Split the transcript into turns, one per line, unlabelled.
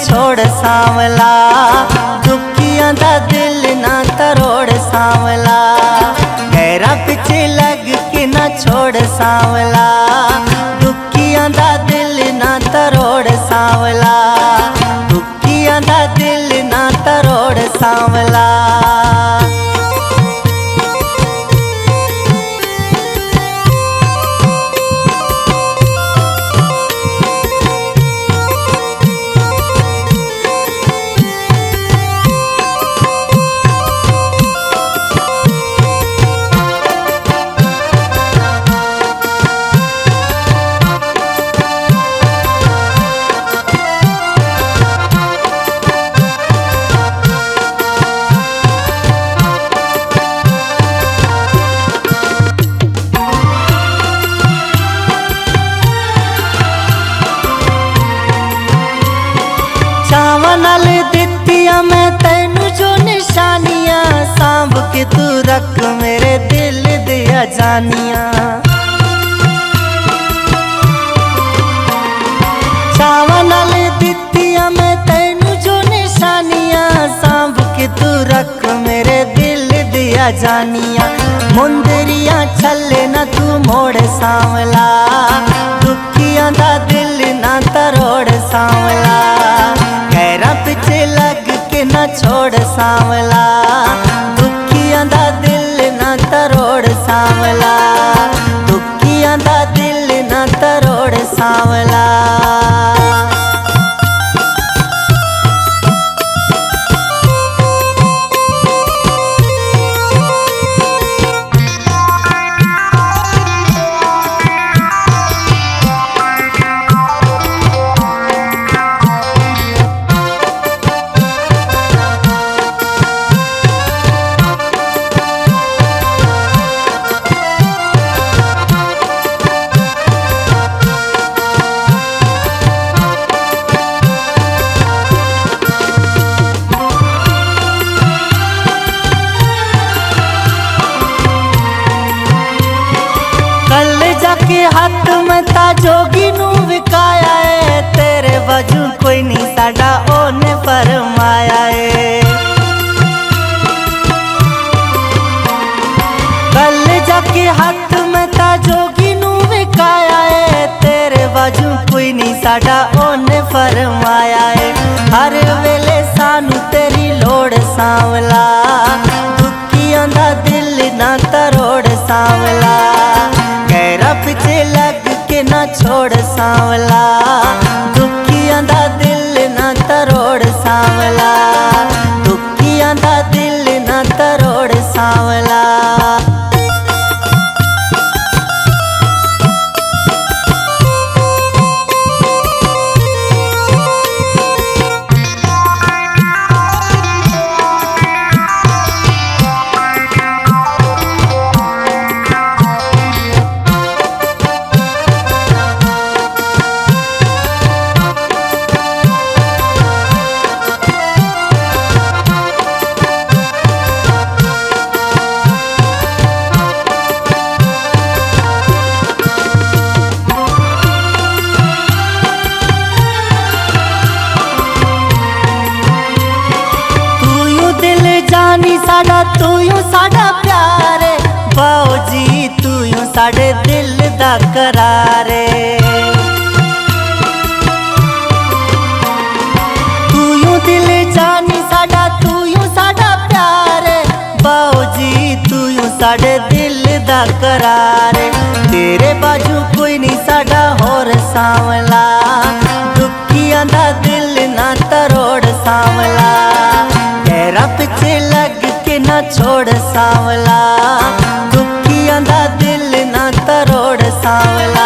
छोड़ सांवला, दुखियां दा दिल ना तरोड़ सांवला। गैरा पिछे लग के ना छोड़ सांवला, दुखियां दा दिल ना तरोड़ सांवला, दुखियां दा दिल ना तरोड़ सांवला। चावां नाल दित्तियां मैं तैनू जो निशानियां, सांभ के तू रख मेरे दिल दिया जानियां। चावां नाल दित्तियां मैं तैनू जो निशानियां, सांभ के तू रख मेरे दिल दिया जानियां। मुंदरियां छले ना तू मोड़ सांवला, दुखियां दा दिल ना तरोड़ सांवला। गैरा पिछे लग के ना छोड़ सांवला, दुखियां दा दिल ना तरोड़ सांवला, दुखियां दा दिल ना तरोड़ सांवला। के हाथ में ता जोगी नू विकाया है, तेरे वजू कोई नहीं साडा ओने फरमाया है। कल जाके हाथ में ता जोगी नू विकाया है, तेरे वजू कोई नहीं साडा ओने फरमाया है। हर वेले सानू तेरी लोड़ सांवला, दुखियां दा दिल ना तरोड़ सांवला। गैरा पिछे लग के ना छोड़ सांवला, दुखियां दा दिल ना तरोड़ सांवला, दुखियां दा दिल ना तरोड़ सांवला। साडा तू यूं साडा प्यारे, बाओ जी तू यूं साडे दिल दा करारे। तू यूं दिल जानी साडा, तू यूं साडा प्यारे, बाओ जी तू यूं साडे दिल दा करारे। तेरे बाजू कोई नहीं साडा होर सांवला, दुखियां दा दिल ना तरोड़ सांवला। गैरा पिछे लग ना छोड़ सांवला, दुखियां दा दिल ना तरोड़ सांवला।